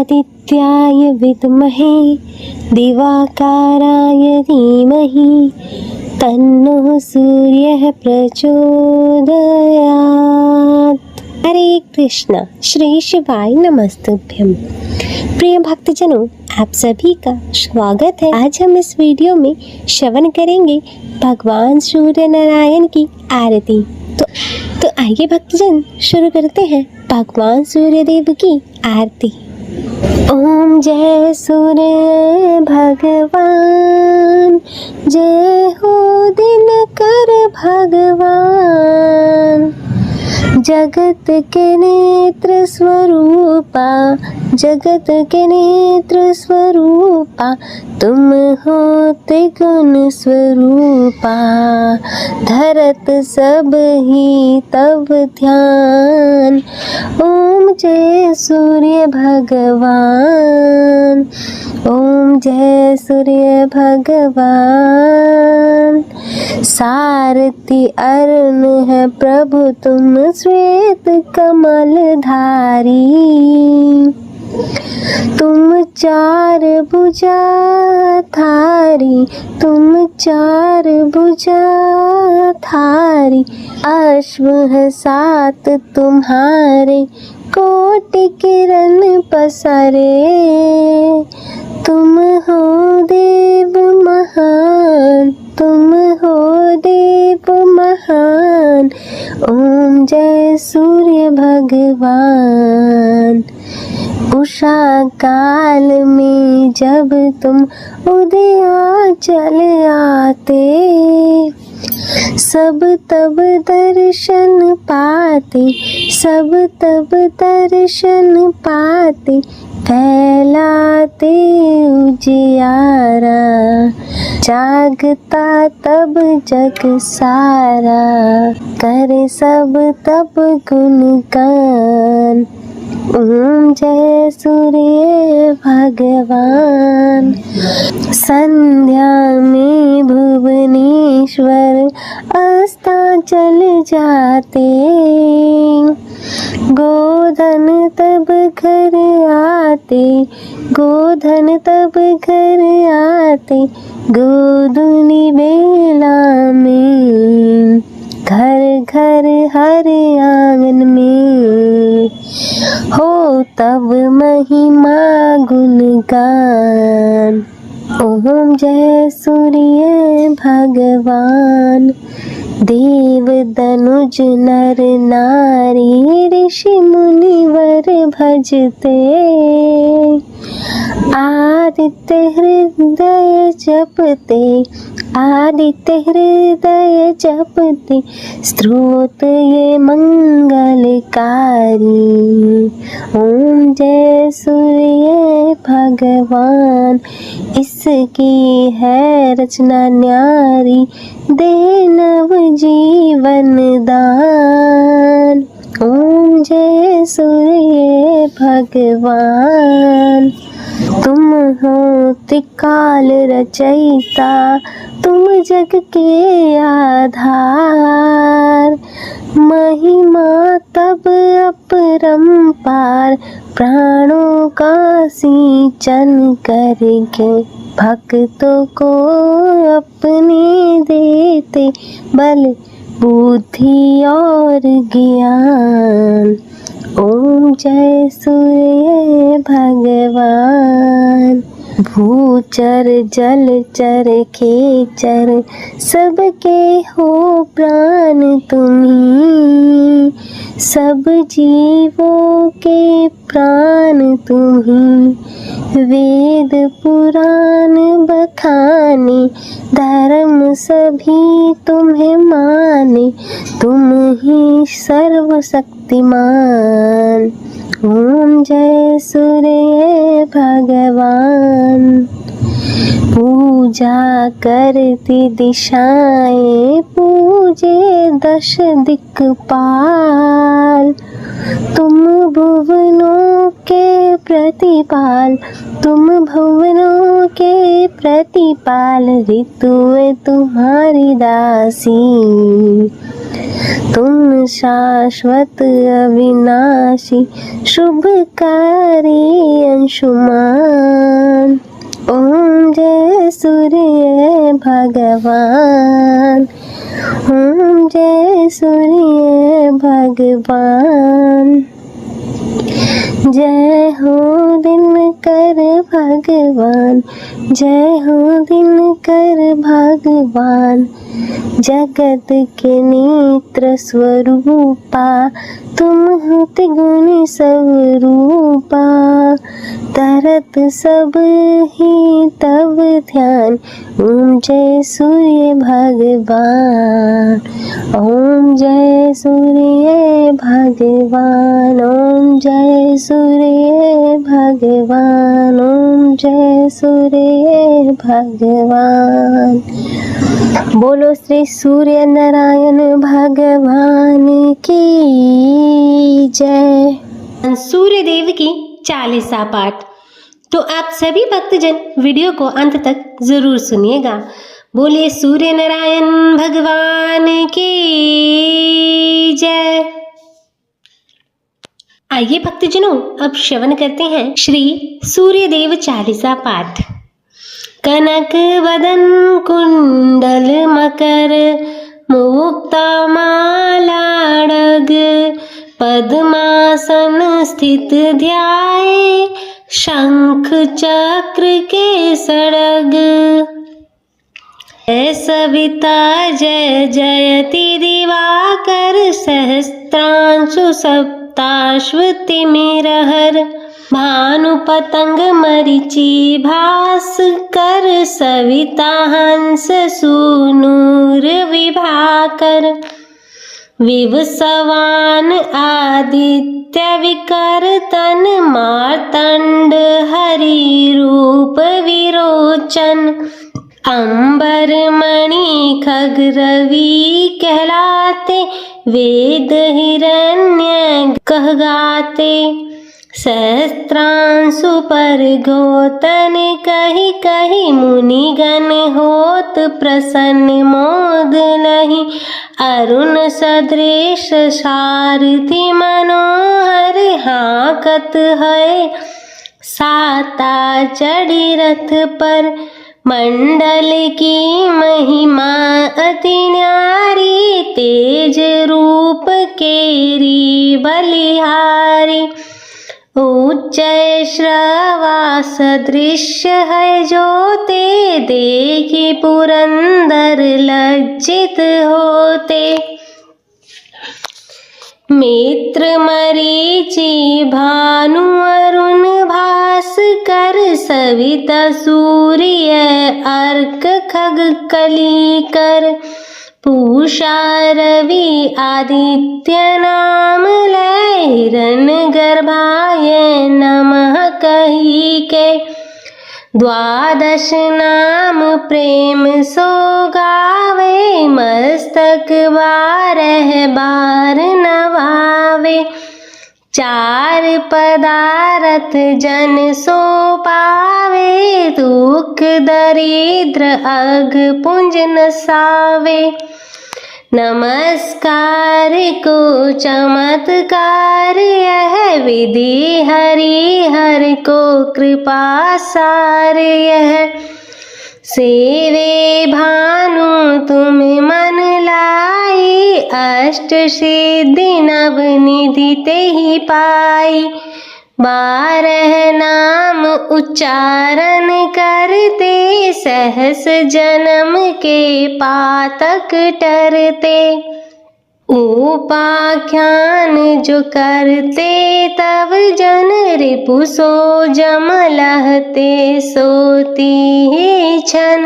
आदित्याय विद्महे दिवाकाराय धीमहि तन्नो सूर्यः प्रचोदयात्। हरे कृष्ण। श्री शिवाय नमस्तुभ्यं। प्रिय भक्तजनों, आप सभी का स्वागत है। आज हम इस वीडियो में श्रवण करेंगे भगवान सूर्य नारायण की आरती। तो आइए भक्तजन शुरू करते हैं भगवान सूर्य देव की आरती। ओम जय सूर्य भगवान, जय हो दिनकर भगवान, जगत के नेत्र स्वरूपा, जगत के नेत्र स्वरूपा, तुम हो त्रिगुण स्वरूपा, धरत सब ही तब ध्यान। ओम जय सूर्य भगवान, ओम जय सूर्य भगवान। सारथी अरुण है प्रभु तुम श्वेत कमल धारी, तुम चार भुजा धारी, तुम चार भुजा धारी। अश्व है सात तुम्हारे, कोटि किरण पसरे, तुम हो देव महान, तुम हो देव महान। ओम जय सूर्य भगवान। उषा काल में जब तुम उदयाचल आते, सब तब दर्शन पाते, सब तब दर्शन पाते, फैलाते उजियारा, जागता तब जग सारा, करे सब तब गुणगान। ओम जय सूर्य भगवान। संध्या में भुवनेश्वर अस्ताचल जाते, गोधन तब घर आते, गोधन तब घर आते, गोधुली बेला में, घर घर हर आंगन में, हो तब महिमा गुणगान। ओम जय सूर्य भगवान। देव दनुज नर नारी ऋषि मुनिवर भजते, आदित्य हृदय जपते, आदित्य हृदय जपते, स्तोत्र ये मंगलकारी। ओम जय सूर्य भगवान। इसकी है रचना न्यारी, दे नव जीवन दान। ओम जय सूर्य भगवान। तुम हो त्रिकाल रचयिता, तुम जग के आधार, महिमा तब अपरंपार, प्राणों का सिंचन करके भक्तों को अपने देते, बल बुद्धि और ज्ञान। ओम जय सूर्य भगवान। भूचर जलचर खेचर सबके हो प्राण तुम्ही, सब जीवों के प्राण तुम्ही, वेद पुराण बखाने, धर्म सभी तुम्हें माने, तुम ही सर्वशक्तिमान। ओम जय सूर्य भगवान। पूजा करती दिशाएं पूजे दश दिक्पाल, तुम भुवनों के प्रतिपाल, तुम भुवनों के प्रतिपाल, ऋतु तुम्हारी दासी। तुम शाश्वत अविनाशी शुभकारी अंशुमान। ओम जय सूर्य भगवान, ओम जय सूर्य भगवान। जय हो दिनकर भगवान, जय हो दिनकर भगवान। जगत के नेत्र स्वरूपा तुम हो त्रिगुण स्वरूपा। तरत सब ही तब ध्यान, ओम जय सूर्य भगवान, ओम जय सूर्य भगवान, ओम जय सूर्य भगवान, ओम जय सूर्य भगवान। बोलो श्री सूर्य नारायण भगवान की जय। सूर्य देव की 40वां पाठ। तो आप सभी भक्तजन वीडियो को अंत तक जरूर सुनिएगा। बोलिए सूर्य नारायण भगवान की जय। आइए भक्तजनों, अब श्रवण करते हैं श्री सूर्य देव 40वां पाठ। कनक वदन कुंडल मकर मुक्ता मालाड़ग। पद्मासन स्थित ध्याये शंख चक्र के सड़ग। सविता जय जयति दिवाकर सहस्त्रांशु सप्ताश्वति तिमिरहर। भानु पतंग मरीचि भास्कर सविता हंस सूनूर विभाकर। विवस्वान आदित्य विकर्तन मार्तंड हरि रूप विरोचन। अंबर मणि खग रवि कहलाते वेद हिरण्य कहगाते। सहस्त्रांशु पर गोतन कही कही मुनिगण होत प्रसन्न मोद लही। अरुण सदृश सारथी मनोहर हाकत है साता चढ़ी रथ पर। मंडल की महिमा अति न्यारी तेज रूप केरी बलिहारी। उच्च श्रवा सदृश है जो ते देखी पुरंदर लज्जित होते। मित्र मरीचि भानु अरुण भास्कर सविता सूर्य अर्क खग कलिकर। पूषा रवि आदित्य नाम लय हिरण्य गर्भाय नमः कही के। द्वादश नाम प्रेम सो गावे मस्तक 12 बार नवावे। 4 पदारथ जन सो पावे दुख दरिद्र अघ पुंज नसावे। नमस्कार को चमत्कार यह विधि हरि हर को कृपा सार यह। सेवे भानु तुम मन लाई अष्ट सिद्धि नव निधि ते ही पाई। 12 नाम उच्चारण करते सहस जन्म के पातक टरते। उपाख्यान जो करते तब जन रिपु सो जम लहते सोती ही छन।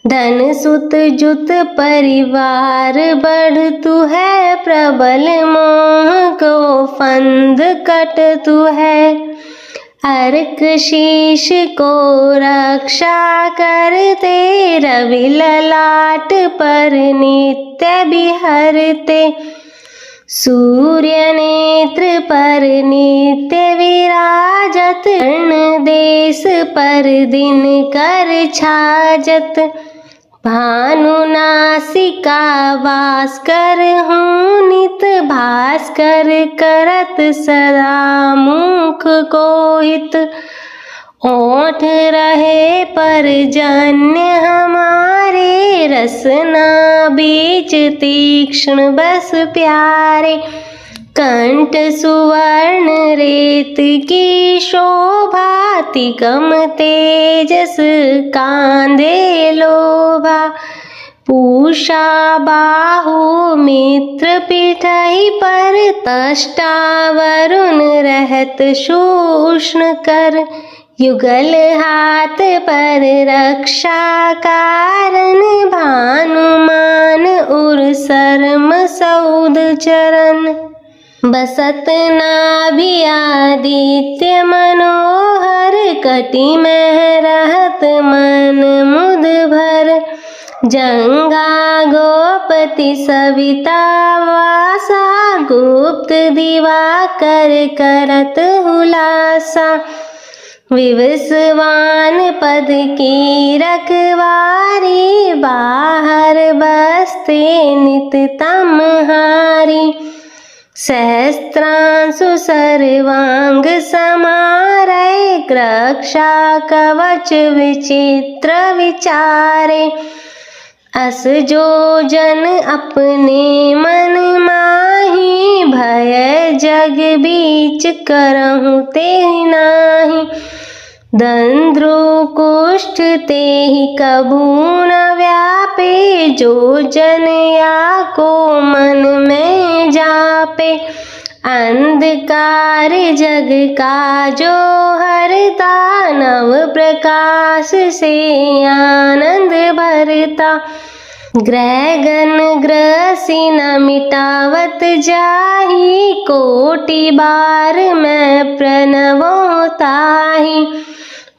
धन सुत जुत परिवार बढ़ तू है प्रबल मोह को फंद कट तू है। अर्क शीश को रक्षा करते रवि ललाट पर नित्य बिहरते। सूर्य नेत्र पर नित्य विराजत कर्ण देश पर दिन कर छाजत। भानुनासिका भास्कर हूँ नित भास्कर करत सदा मुख को हित। ओठ रहे परजन्य हमारे रसना बीच तीक्ष्ण बस प्यारे। कंठ सुवर्ण रेत की शोभा तिगम तेजस कांधे लोभा। पूषा बाहु मित्र पिठई पर तष्टा वरुण रहत शूष्ण कर। युगल हाथ पर रक्षा कारण भानुमान उर सरम सौद चरण। बसत नाभि आदित्य मनोहर कटि में रहत मन मुद भर। जंगा गोपति सविता वासा गुप्त दिवाकर करत हुलासा। विवस्वान पद की रखवारी बाहर बसते नित तमहारी। सहस्त्रांशु सर्वांग समारे रक्षा कवच विचित्र विचारे। अस जो जन अपने मन माही भय जग बीच करहु ते नाही। दंद्रु कुष्ठ तेहि कभू न व्यापे जो जन या को मन में जापे। अंधकार जग का जो हरता नव प्रकाश से आनंद भरता। ग्रहगण ग्रसी न मिटावत जाहि कोटि बार मैं प्रणवो ताहि।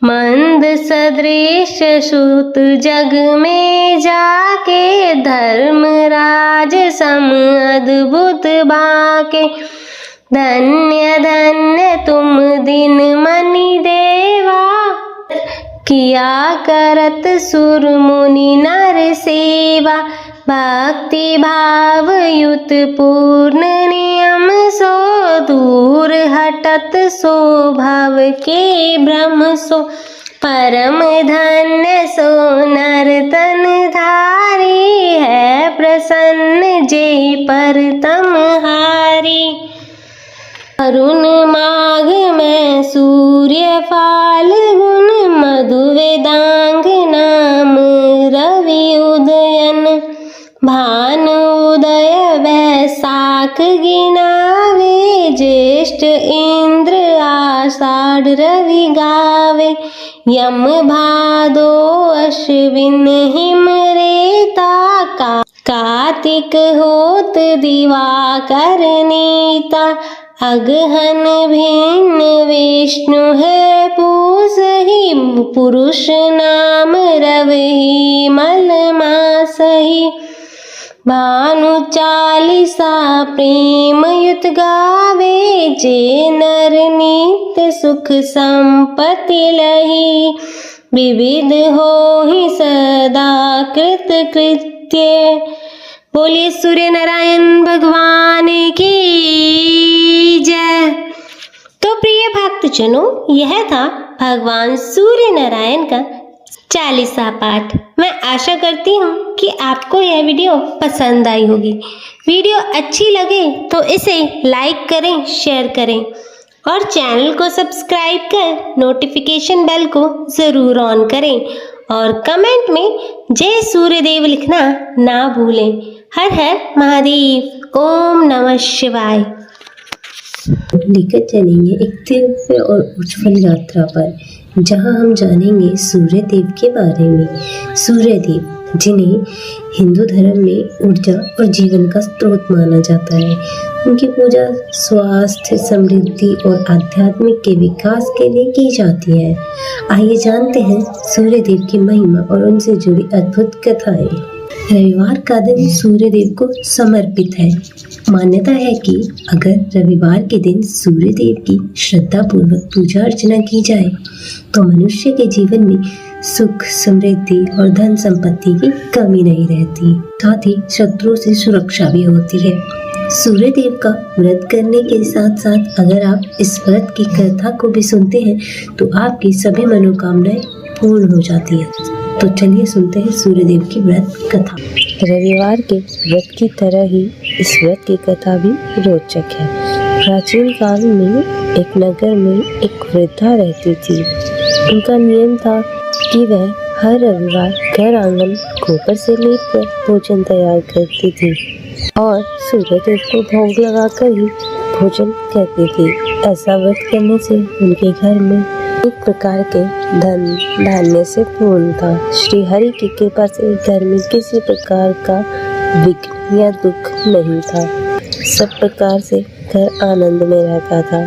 मंद सदृश सुत जग में जाके धर्मराज सम अद्भुत बाके। धन्य धन्य तुम दिन मनि देवा किया करत सुर मुनि नर सेवा। भक्ति भाव युत पूर्ण नियम सो दूर हटत सो भव के भ्रम सो। परम धन्य सो नर तन धारी है प्रसन्न जे पर तमहारी। अरुण माघ में सूर्य फाल्गुन मधु वेदांग नाम रवि उदयन। भानु उदय वैशाख गिनावे ज्येष्ठ इंद्र आषाढ़ रवि गावे। यम भादो अश्विन हिम रेता कार्तिक होत दिवाकर नीता। अगहन भिन्न विष्णु है पूस ही पुरुष नाम रवि मल मासहि। भानु चालीसा प्रेम युत गावे जे नर नित्य सुख संपत्ति लही। विविध होहि सदा कृत कृत्य। बोलिए सूर्य नारायण भगवान की जय। तो प्रिय भक्तजनों, यह था भगवान सूर्य नारायण का चालीसा पाठ। मैं आशा करती हूँ कि आपको यह वीडियो पसंद आई होगी। वीडियो अच्छी लगे तो इसे लाइक करें, शेयर करें और चैनल को सब्सक्राइब कर नोटिफिकेशन बेल को ज़रूर ऑन करें और कमेंट में जय सूर्यदेव लिखना ना भूलें। हर हर महादेव। ओम नमः शिवाय। लेकर चलेंगे एक दिव्य और उज्जवल यात्रा पर, जहां हम जानेंगे सूर्यदेव के बारे में। सूर्यदेव जिन्हें हिंदू धर्म में ऊर्जा और जीवन का स्रोत माना जाता है, उनकी पूजा स्वास्थ्य, समृद्धि और आध्यात्मिक के विकास के लिए की जाती है। आइए जानते हैं सूर्यदेव की महिमा और उनसे जुड़ी अद्भुत कथाएं। रविवार का दिन सूर्यदेव को समर्पित है। मान्यता है कि अगर रविवार के दिन सूर्यदेव की श्रद्धा पूर्वक पूजा अर्चना की जाए तो मनुष्य के जीवन में सुख समृद्धि और धन संपत्ति की कमी नहीं रहती, साथ ही शत्रुओं से सुरक्षा भी होती है। सूर्य देव का व्रत करने के साथ साथ अगर आप इस व्रत की कथा को भी सुनते हैं तो आपकी सभी मनोकामनाएं पूर्ण हो जाती है। तो चलिए सुनते हैं सूर्य देव की व्रत कथा। रविवार के व्रत की तरह ही इस व्रत की कथा भी रोचक है। प्राचीन काल में एक नगर में एक वृद्धा रहती थी। उनका नियम था कि वह हर रविवार घर आंगन गोबर से लीपकर भोजन तैयार करती थी और सूर्य देव को भोग लगाकर ही भोजन करती थी। ऐसा व्रत करने से उनके घर में एक प्रकार के धन धान्य से पूर्ण था। श्री हरि की कृपा से घर में किसी प्रकार का विघ्न या दुख नहीं था। सब प्रकार से घर आनंद में रहता था।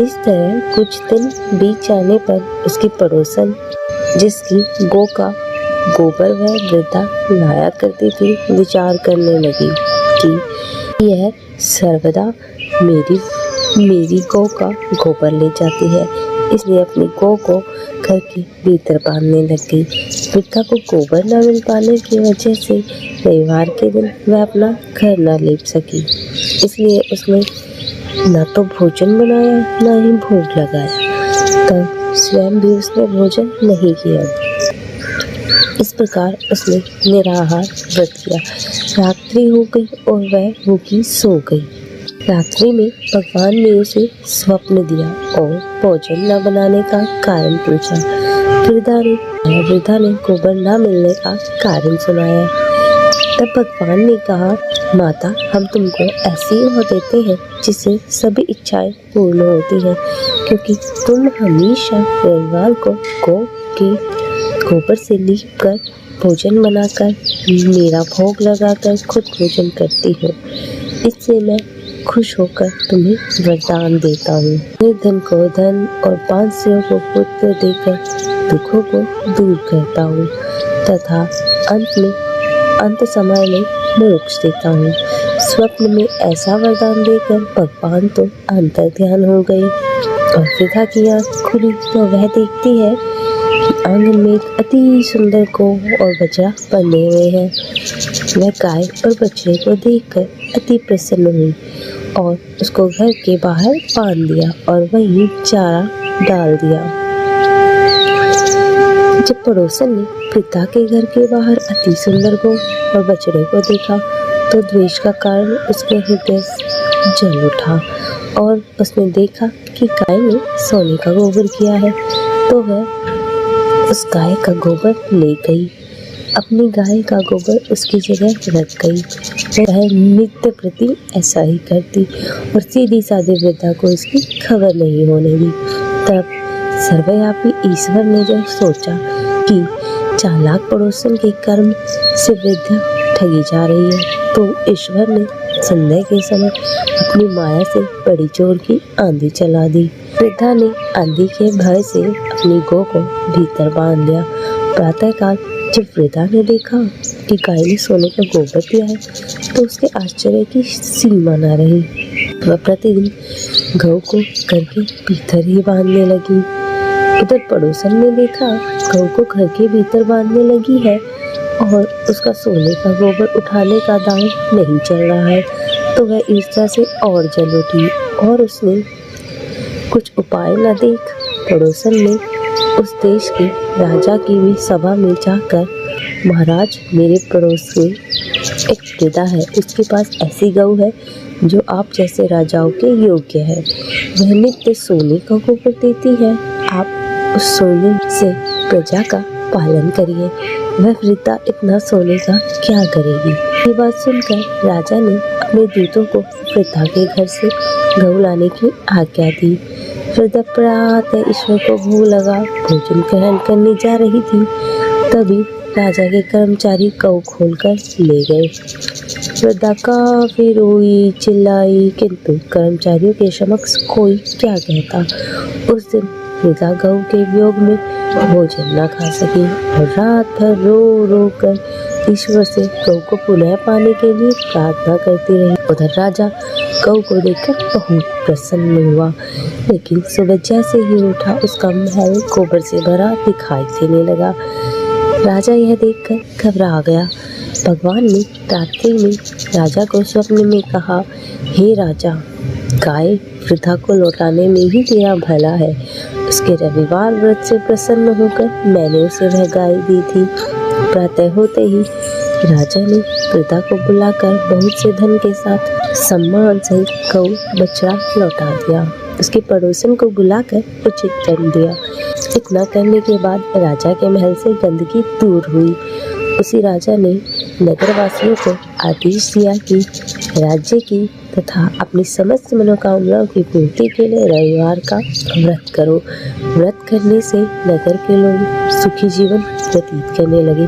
इस तरह कुछ दिन बीत जाने पर उसकी पड़ोसन, जिसकी गौ का गोबर वह वृद्धा लाया करती थी, विचार करने लगी कि यह सर्वदा मेरी गौ का गोबर ले जाती है, इसलिए अपनी गौ को घर के भीतर बांधने लग गई। वृद्धा को गोबर न मिल पाने की वजह से रविवार के दिन वह अपना घर न लीप सकी, इसलिए उसने न तो भोजन बनाया न ही भोग लगाया। तब स्वयं भी उसने भोजन नहीं किया। इस प्रकार उसने निराहार व्रत किया। रात्रि हो गई और वह भूखी सो गई। रात्रि में भगवान ने उसे स्वप्न दिया और भोजन न बनाने का कारण पूछा। वृद्धा ने गोबर न मिलने का कारण सुनाया। तब भगवान ने कहा, माता, हम तुमको ऐसी और देते हैं जिससे सभी इच्छाएं पूर्ण होती हैं, क्योंकि तुम हमेशा रविवार को गौ के गोबर से लीप कर भोजन बनाकर मेरा भोग लगाकर खुद भोजन करती हो। इससे मैं खुश होकर तुम्हें वरदान देता हूँ। निर्धन को धन और बांसियों को पुत्र देकर दुखों को दूर करता हूँ तथा अंत समय में मोक्ष देता हूँ। स्वप्न में ऐसा वरदान देकर भगवान तो अंतर ध्यान हो गई और वृद्धा की आँख खुली तो वह देखती है कि आंगन में एक अति सुंदर गौ और बछड़ा बंधे हुए हैं। वह गाय और बछड़े को देखकर अति प्रसन्न हुई और उसको घर के बाहर बांध दिया और वहीं चारा डाल दिया। जब पड़ोसन ने पिता के घर के बाहर अति सुंदर गौ और बछड़े को देखा तो द्वेष का कारण उसके हृदय जल उठा और उसने देखा कि गाय ने सोने का गोबर किया है, तो वह उस गाय का गोबर ले गई। अपनी गाय का गोबर उसकी जगह रख गई। वह नित्य प्रति ऐसा ही करती और सीधी सादी वृद्धा को इसकी खबर नहीं होने दी। तब सर्वव्यापी ईश्वर ने जब सोचा कि चालाक पड़ोसन के कर्म से वृद्धा ठगी जा रही है, तो ईश्वर ने संध्या के समय अपनी माया से बड़ी जोर की आंधी चला दी। वृद्धा ने आंधी के भय से अपनी गौ को भीतर बांध लिया। प्रातःकाल जब वृद्धा ने देखा कि गाय ने सोने का गोबर दिया है, तो उसके आश्चर्य की सीमा न रही। वह प्रतिदिन गौ को घर के भीतर ही बांधने लगी। उधर पड़ोसन ने देखा गौ को घर के भीतर बांधने लगी है और उसका सोने का गोबर उठाने का दांव नहीं चल रहा है, तो वह ईर्ष्या से और जल उठी और उसने कुछ उपाय न देख पड़ोसन ने उस देश के राजा की भी सभा में जाकर, महाराज, मेरे पड़ोस में एक वृद्धा है, उसके पास ऐसी गौ है जो आप जैसे राजाओं के योग्य है। वह नित्य सोने का गोबर देती है, आप उस सोने से प्रजा का पालन करिए। वह वृद्धा इतना सोने का क्या करेगी। ये बात सुनकर राजा ने अपने दूतों को वृद्धा के घर से गौ लाने की आज्ञा दी। वृद्धा प्रातः ईश्वर को भोग लगा भोजन ग्रहण करने जा रही थी, तभी राजा के कर्मचारी गौ खोलकर ले गए। वृद्धा काफी रोई चिल्लाई, किंतु कर्मचारियों के समक्ष कोई क्या कहता। उस दिन वृद्धा गौ के वियोग में भोजन न खा सकी और रात भर रो रो कर ईश्वर से गौ को पुनः पाने के लिए प्रार्थना करती रही। उधर राजा गौ को देखकर बहुत प्रसन्न हुआ, लेकिन सुबह जैसे ही उठा उसका महल गोबर से भरा दिखाई देने लगा। राजा यह देखकर घबरा गया। भगवान ने रात्रि में राजा को स्वप्न में कहा, हे राजा, गाय वृद्धा को लौटाने में ही तेरा भला है। उसके रविवार व्रत से प्रसन्न होकर मैंने उसे वह गाय दी थी। प्रातः होते ही राजा ने वृद्धा को बुलाकर बहुत से धन के साथ सम्मान सहित गौ बछड़ा लौटा दिया। उसके पड़ोसन को बुलाकर उचित दंड दिया। इतना करने के बाद राजा के महल से गंदगी दूर हुई। उसी राजा ने नगरवासियों को आदेश दिया कि राज्य की तथा अपनी समस्त मनोकामनाओं की पूर्ति के लिए रविवार का व्रत करो। व्रत करने से नगर के लोग सुखी जीवन व्यतीत करने लगे।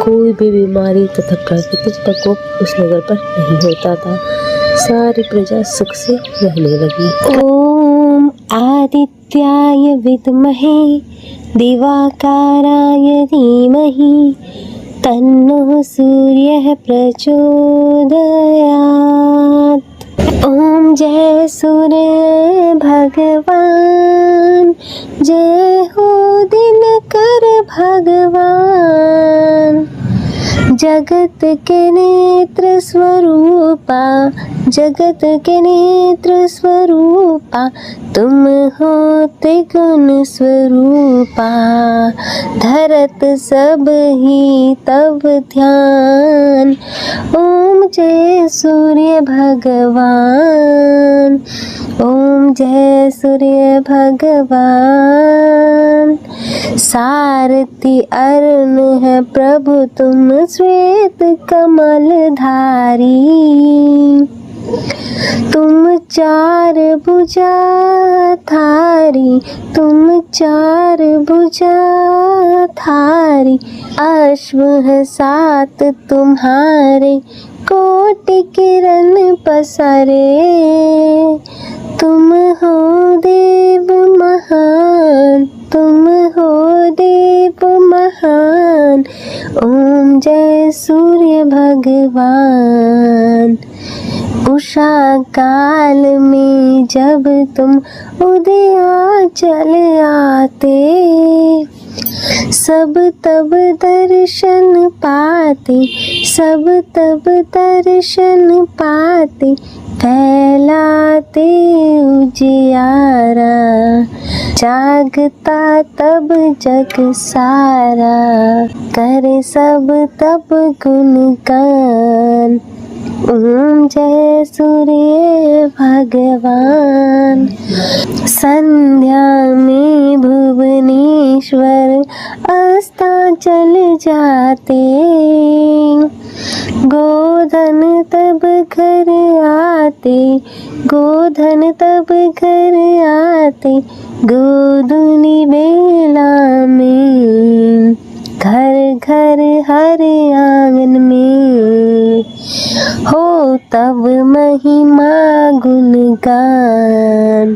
कोई भी बीमारी तथा प्राकृतिक प्रकोप उस नगर पर नहीं होता था। सारी प्रजा सुख से रहने लगी। ओम आदित्याय विद्महे दिवाकाराय धीमहि तन्नो सूर्यः प्रचोदयात्। ओम जय सूर्य भगवान, जय हो दिनकर भगवान। जगत के नेत्र स्वरूपा, जगत के नेत्र स्वरूपा, तुम हो त्रिगुण स्वरूपा। धरत सब ही तब ध्यान। ओम जय सूर्य भगवान, ओम जय सूर्य भगवान। सारथी अरुण है प्रभु तुम श्वेत कमल धारी। तुम चार भुजा धारी, तुम चार भुजा धारी। अश्व है सात तुम्हारे, कोटि किरण पसरे। तुम हो देव महान, तुम हो देव महान। ओम जय सूर्य भगवान। उषा काल में जब तुम उदयाचल आते, सब तब दर्शन पाते, सब तब दर्शन पाते। फैलाते उजियारा, जागता तब जग सारा। करे सब तब गुणगान। ओम जय सूर्य भगवान। संध्या में भुवनेश्वर अस्ताचल जाते। गोधन तब घर आते, गोधन तब घर आते। गोधूली बेला में, घर घर हर आंगन में। हो तब महिमा गुणगान।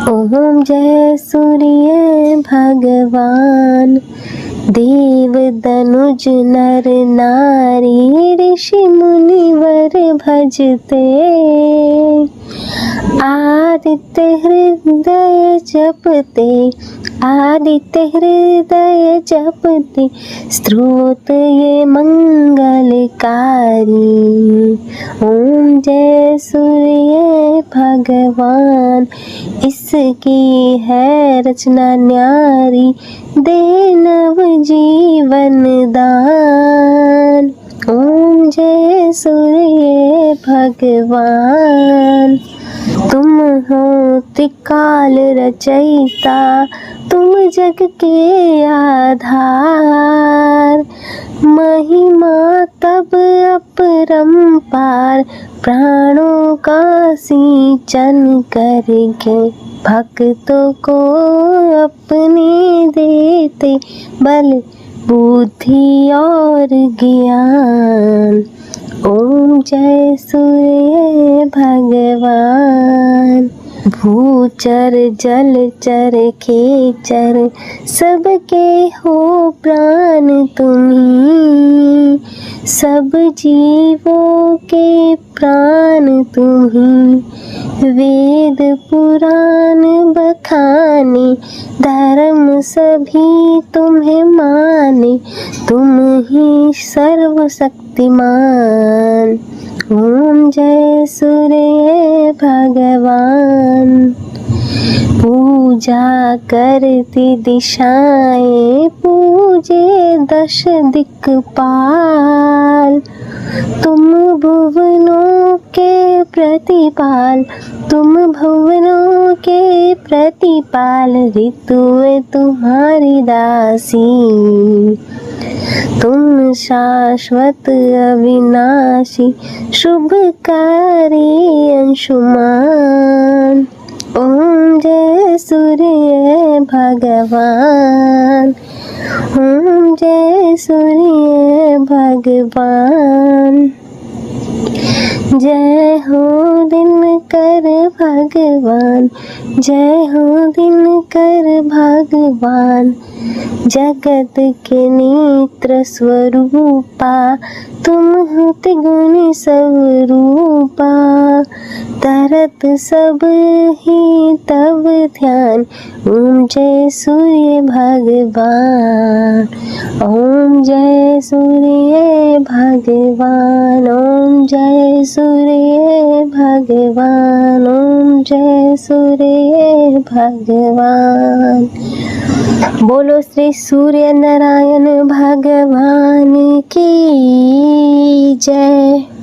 ओम जय सूर्य भगवान। देव दनुज नर नारी ऋषि मुनिवर भजते। आदित्य हृदय जपते, आदित्य हृदय जपते। स्तोत्र ये मंगलकारी। ओम जय सूर्य भगवान। इसकी है रचना न्यारी, दे नव जीवन दान। ओम जय सूर्य भगवान। तुम हो त्रिकाल रचयिता, तुम जग के आधार। महिमा तब अपरंपार, प्राणों का सिंचन करके भक्तों को अपने देते बल बुद्धि और ज्ञान। ओम जय सूर्य भगवान। भूचर जलचर खेचर सबके हो प्राण तुम्ही, सब जीवों के प्राण तुम्ही। वेद पुराण बखाने धर्म सभी तुम्हें माने, तुम ही सर्वशक्तिमान। ओम जय सूर्य भगवान। पूजा करती दिशाएं पूजे 10 दिक्पाल, तुम भुवनों के प्रतिपाल, तुम भुवनों के प्रतिपाल। ऋतुएं तुम्हारी दासी, तुम शाश्वत अविनाशी, शुभकारी अंशुमान। ओम जय सूर्य भगवान। ओम जय सूर्य भगवान। जय हो दिनकर भगवान, जय हो दिनकर भगवान। जगत के नेत्र स्वरूपा, तुम हो त्रिगुण स्वरूपा। तरत सब ही तब ध्यान, ओम जय सूर्य भगवान। ओम जय सूर्य भगवान। ओम जय सूर्य भगवान। ओम जय सूर्य भगवान। बोलो श्री सूर्य नारायण भगवान की जय।